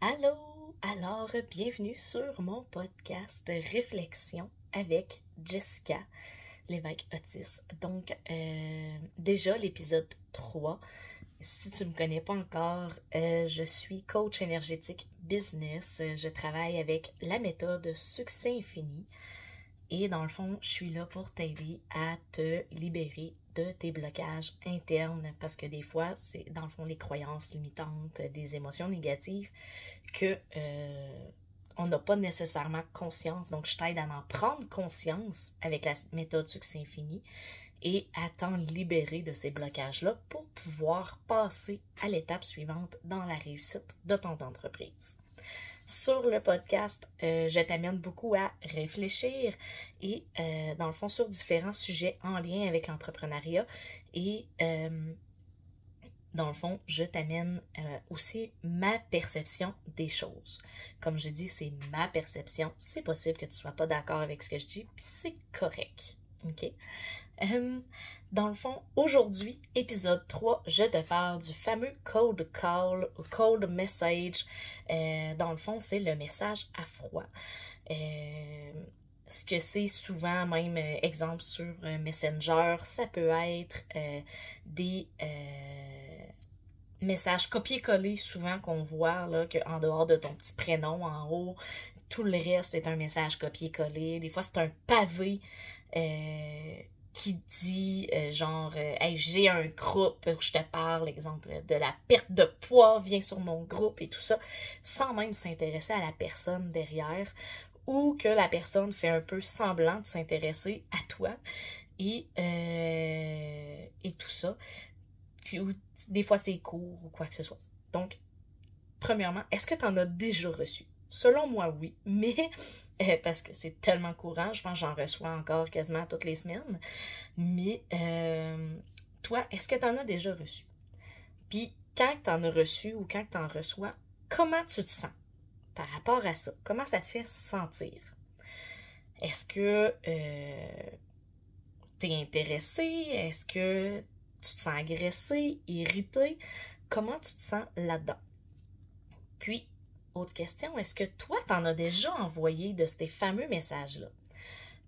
Allô! Alors, bienvenue sur mon podcast Réflexion avec Jessica, l'évêque Otis. Donc, déjà l'épisode 3. Si tu ne me connais pas encore, je suis coach énergétique business. Je travaille avec la méthode Succès Infini. Et dans le fond, je suis là pour t'aider à te libérer de tes blocages internes parce que des fois, c'est dans le fond les croyances limitantes, des émotions négatives que on n'a pas nécessairement conscience. Donc, je t'aide à en prendre conscience avec la méthode Succès Infini et à t'en libérer de ces blocages-là pour pouvoir passer à l'étape suivante dans la réussite de ton entreprise. Sur le podcast, je t'amène beaucoup à réfléchir et, dans le fond, sur différents sujets en lien avec l'entrepreneuriat. Et, dans le fond, je t'amène aussi ma perception des choses. Comme je dis, c'est ma perception. C'est possible que tu ne sois pas d'accord avec ce que je dis, puis c'est correct. OK? Dans le fond, aujourd'hui, épisode 3, je te parle du fameux cold call ou cold message. Dans le fond, c'est le message à froid. Ce que c'est souvent, même exemple sur Messenger, ça peut être des messages copier-coller souvent qu'on voit là, qu'en dehors de ton petit prénom en haut, tout le reste est un message copier-coller. Des fois, c'est un pavé qui dit hey, j'ai un groupe où je te parle, exemple, de la perte de poids, viens sur mon groupe et tout ça, sans même s'intéresser à la personne derrière, ou que la personne fait un peu semblant de s'intéresser à toi et tout ça. Puis des fois c'est court ou quoi que ce soit. Donc, premièrement, est-ce que tu en as déjà reçu? Selon moi, oui, mais parce que c'est tellement courant, je pense que j'en reçois encore quasiment toutes les semaines. Mais toi, est-ce que tu en as déjà reçu? Puis quand tu en as reçu ou quand tu en reçois, comment tu te sens par rapport à ça? Comment ça te fait sentir? Est-ce que tu es intéressé? Est-ce que tu te sens agressé, irrité? Comment tu te sens là-dedans? Puis, autre question, est-ce que toi, t'en as déjà envoyé de ces fameux messages-là?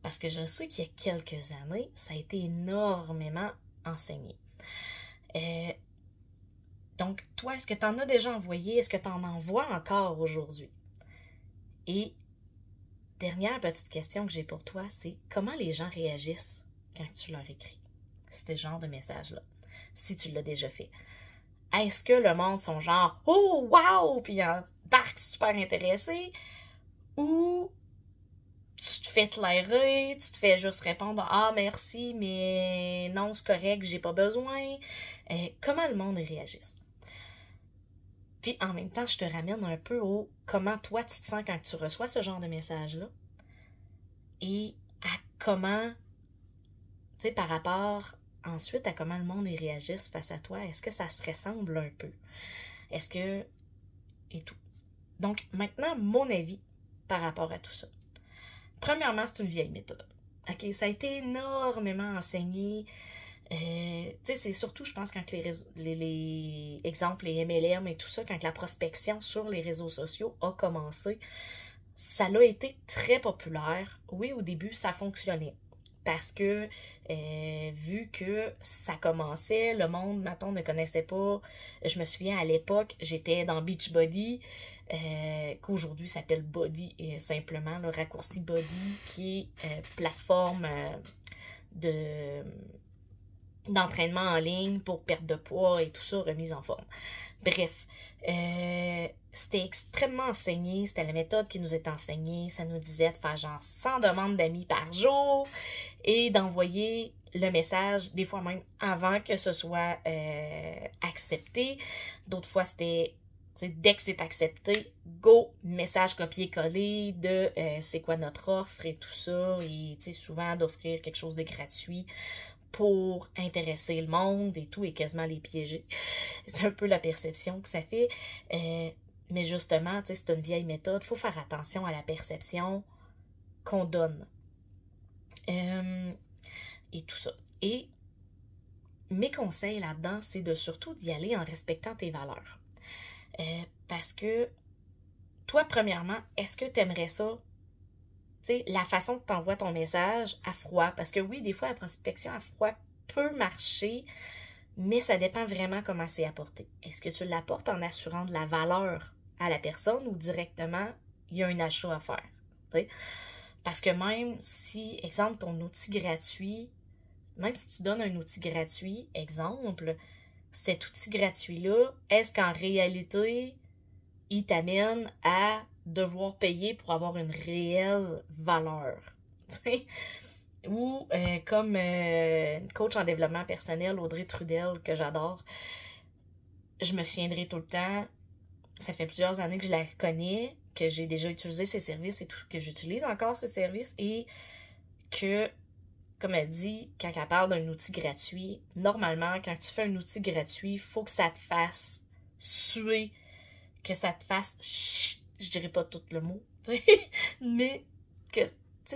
Parce que je sais qu'il y a quelques années, ça a été énormément enseigné. Donc, toi, est-ce que t'en as déjà envoyé? Est-ce que t'en envoies encore aujourd'hui? Et dernière petite question que j'ai pour toi, c'est comment les gens réagissent quand tu leur écris ce genre de message-là, si tu l'as déjà fait. Est-ce que le monde sont genre « Oh, wow! » puis embarque super intéressé, ou tu te fais clairer, tu te fais juste répondre « Ah, merci, mais non, c'est correct, j'ai pas besoin. » Comment le monde réagisse? Puis en même temps, je te ramène un peu au comment toi tu te sens quand tu reçois ce genre de message-là et à comment, tu sais, par rapport ensuite à comment le monde réagisse face à toi. Est-ce que ça se ressemble un peu? Est-ce que... et tout. Donc, maintenant, mon avis par rapport à tout ça. Premièrement, c'est une vieille méthode. OK, ça a été énormément enseigné. Tu sais, c'est surtout, je pense, quand les exemples, les MLM et tout ça, quand la prospection sur les réseaux sociaux a commencé, ça a été très populaire. Oui, au début, ça fonctionnait. Parce que, vu que ça commençait, le monde, mettons, ne connaissait pas. Je me souviens, à l'époque, j'étais dans Beachbody, qu'aujourd'hui s'appelle Body, simplement, le raccourci Body, qui est plateforme d'entraînement en ligne pour perte de poids et tout ça, remise en forme. Bref, c'était extrêmement enseigné, c'était la méthode qui nous est enseignée, ça nous disait de faire genre 100 demandes d'amis par jour et d'envoyer le message, des fois même avant que ce soit accepté. D'autres fois, c'était dès que c'est accepté, go, message copier-coller de c'est quoi notre offre et tout ça, et souvent d'offrir quelque chose de gratuit pour intéresser le monde et tout, et quasiment les piéger. C'est un peu la perception que ça fait. Mais justement, c'est une vieille méthode. Il faut faire attention à la perception qu'on donne. Et tout ça. Et mes conseils là-dedans, c'est de surtout d'y aller en respectant tes valeurs. Parce que toi, premièrement, est-ce que tu aimerais ça? Tu sais, la façon que tu envoies ton message à froid, parce que oui, des fois, la prospection à froid peut marcher, mais ça dépend vraiment comment c'est apporté. Est-ce que tu l'apportes en assurant de la valeur à la personne ou directement, il y a un achat à faire? T'sais? Parce que même si, exemple, ton outil gratuit, même si tu donnes un outil gratuit, exemple, cet outil gratuit-là, est-ce qu'en réalité, il t'amène à devoir payer pour avoir une réelle valeur? T'sais? Ou comme une coach en développement personnel, Audrey Trudel, que j'adore, je me souviendrai tout le temps, ça fait plusieurs années que je la connais, que j'ai déjà utilisé ses services et tout, que j'utilise encore ses services et que, comme elle dit, quand elle parle d'un outil gratuit, normalement, quand tu fais un outil gratuit, il faut que ça te fasse suer, que ça te fasse je dirais pas tout le mot, mais que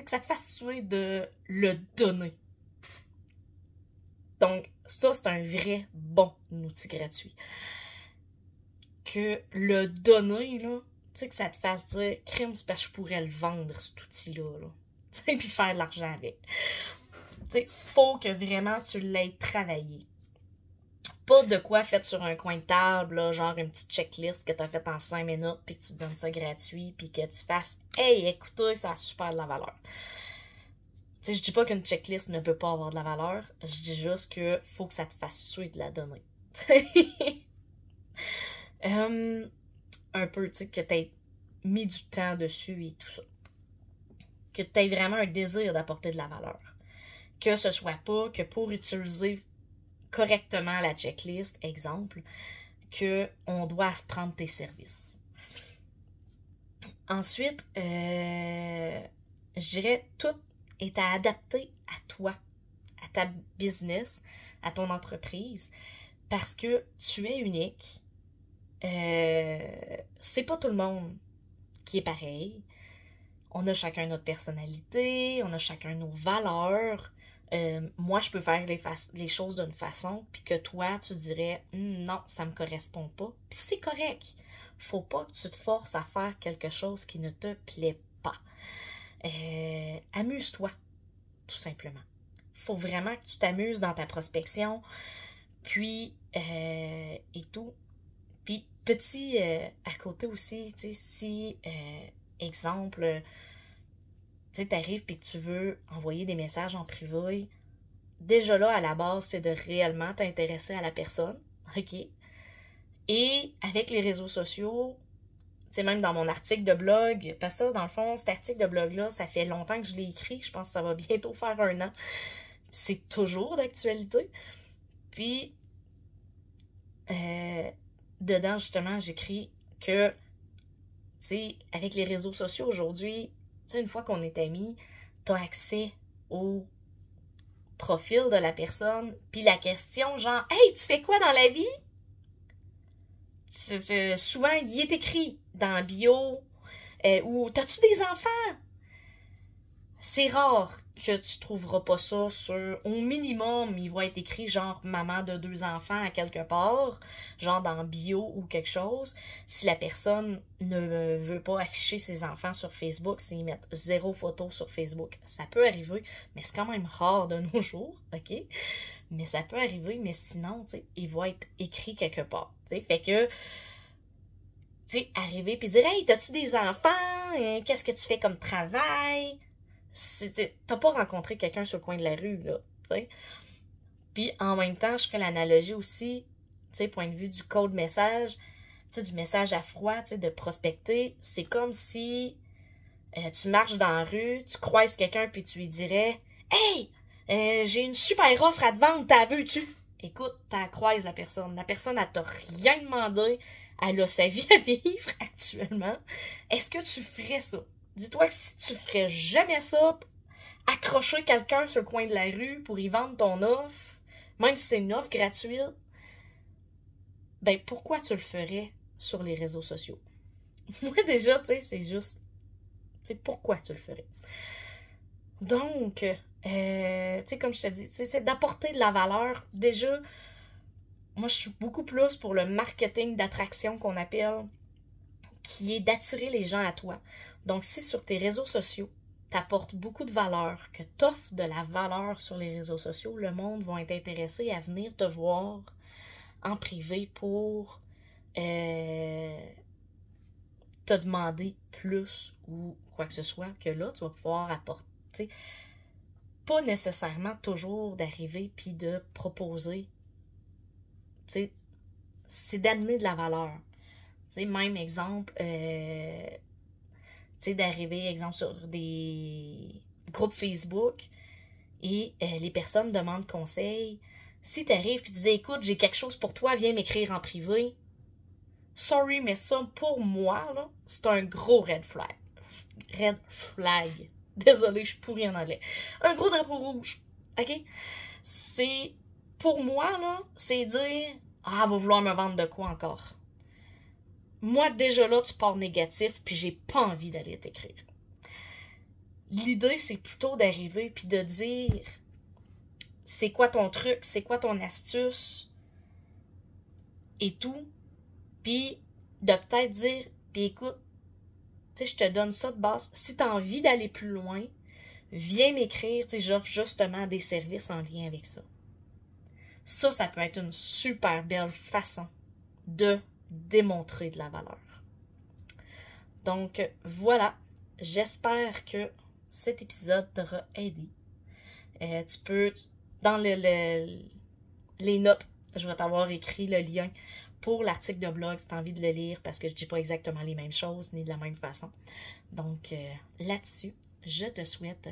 ça te fasse suer de le donner. Donc, ça, c'est un vrai bon outil gratuit. Que le donner, là, tu sais, que ça te fasse dire, crime, c'est parce que je pourrais le vendre, cet outil-là, là. Tu sais, puis faire de l'argent avec. Tu sais, faut que vraiment tu l'aies travaillé. Pas de quoi fait sur un coin de table, là, genre une petite checklist que tu as faite en 5 minutes, puis que tu donnes ça gratuit, puis que tu fasses « Hey, écoutez, ça a super de la valeur. » Tu sais, je dis pas qu'une checklist ne peut pas avoir de la valeur, je dis juste que faut que ça te fasse suer de la donner. Un peu, tu sais, que tu aies mis du temps dessus et tout ça. Que tu aies vraiment un désir d'apporter de la valeur. Que ce soit pas que pour utiliser correctement la checklist, exemple, qu'on doit prendre tes services. Ensuite, je dirais, tout est à adapter à toi, à ta business, à ton entreprise, parce que tu es unique. C'est pas tout le monde qui est pareil. On a chacun notre personnalité, on a chacun nos valeurs. Moi, je peux faire les choses d'une façon, puis que toi, tu dirais non, ça me correspond pas. Puis c'est correct. Faut pas que tu te forces à faire quelque chose qui ne te plaît pas. Amuse-toi, tout simplement. Faut vraiment que tu t'amuses dans ta prospection, puis et tout. Puis petit à côté aussi, tu sais, si exemple, tu sais, t'arrives puis que tu veux envoyer des messages en privé, déjà là, à la base, c'est de réellement t'intéresser à la personne, ok? Et avec les réseaux sociaux, tu sais, même dans mon article de blog, parce que ça, dans le fond, cet article de blog-là, ça fait longtemps que je l'ai écrit, je pense que ça va bientôt faire 1 an. C'est toujours d'actualité. Puis, dedans, justement, j'écris que, tu sais, avec les réseaux sociaux aujourd'hui, tu sais, une fois qu'on est amis, t'as accès au profil de la personne, puis la question genre « Hey, tu fais quoi dans la vie? » Souvent, il est écrit dans la bio ou « T'as-tu des enfants? » C'est rare que tu trouveras pas ça sur... Au minimum, il va être écrit genre « Maman de 2 enfants » à quelque part, genre dans bio ou quelque chose. Si la personne ne veut pas afficher ses enfants sur Facebook, s'ils mettent 0 photo sur Facebook, ça peut arriver, mais c'est quand même rare de nos jours, ok? Mais ça peut arriver, mais sinon, tu sais, il va être écrit quelque part, tu sais. Fait que, tu sais, arriver puis dire « Hey, t'as-tu des enfants? Qu'est-ce que tu fais comme travail? » T'as pas rencontré quelqu'un sur le coin de la rue, là, tu sais. Puis, en même temps, je ferais l'analogie aussi, tu sais, point de vue du code message, tu sais, du message à froid, tu sais, de prospecter. C'est comme si tu marches dans la rue, tu croises quelqu'un, puis tu lui dirais « Hey, j'ai une super offre à te vendre, t'as veux-tu? » Écoute, t'as croises la personne. La personne, elle t'a rien demandé. Elle a sa vie à vivre actuellement. Est-ce que tu ferais ça? Dis-toi que si tu ferais jamais ça, accrocher quelqu'un sur le coin de la rue pour y vendre ton offre, même si c'est une offre gratuite, ben pourquoi tu le ferais sur les réseaux sociaux? Moi déjà, tu sais, c'est juste, tu sais, pourquoi tu le ferais? Donc, tu sais, comme je te dis, c'est d'apporter de la valeur. Déjà, moi je suis beaucoup plus pour le marketing d'attraction qu'on appelle, qui est d'attirer les gens à toi. Donc, si sur tes réseaux sociaux, tu apportes beaucoup de valeur, que tu offres de la valeur sur les réseaux sociaux, le monde va être intéressé à venir te voir en privé pour te demander plus ou quoi que ce soit, que là, tu vas pouvoir apporter. Pas nécessairement toujours d'arriver puis de proposer. C'est d'amener de la valeur. T'sais, même exemple, d'arriver, exemple, sur des groupes Facebook et les personnes demandent conseil. Si tu arrives et tu dis, écoute, j'ai quelque chose pour toi, viens m'écrire en privé. Sorry, mais ça, pour moi, là, c'est un gros red flag. Red flag. Désolée, je suis pourrie en anglais. Un gros drapeau rouge. OK? C'est, pour moi, là, c'est dire, ah, elle va vouloir me vendre de quoi encore? Moi, déjà là, tu pars négatif, puis j'ai pas envie d'aller t'écrire. L'idée, c'est plutôt d'arriver puis de dire, c'est quoi ton truc, c'est quoi ton astuce, et tout. Puis de peut-être dire, puis écoute, tu sais, je te donne ça de base. Si tu as envie d'aller plus loin, viens m'écrire, tu sais, j'offre justement des services en lien avec ça. Ça peut être une super belle façon de démontrer de la valeur. Donc, voilà. J'espère que cet épisode t'aura aidé. Tu peux, dans les notes, je vais t'avoir écrit le lien pour l'article de blog si tu as envie de le lire parce que je ne dis pas exactement les mêmes choses ni de la même façon. Donc, là-dessus, je te souhaite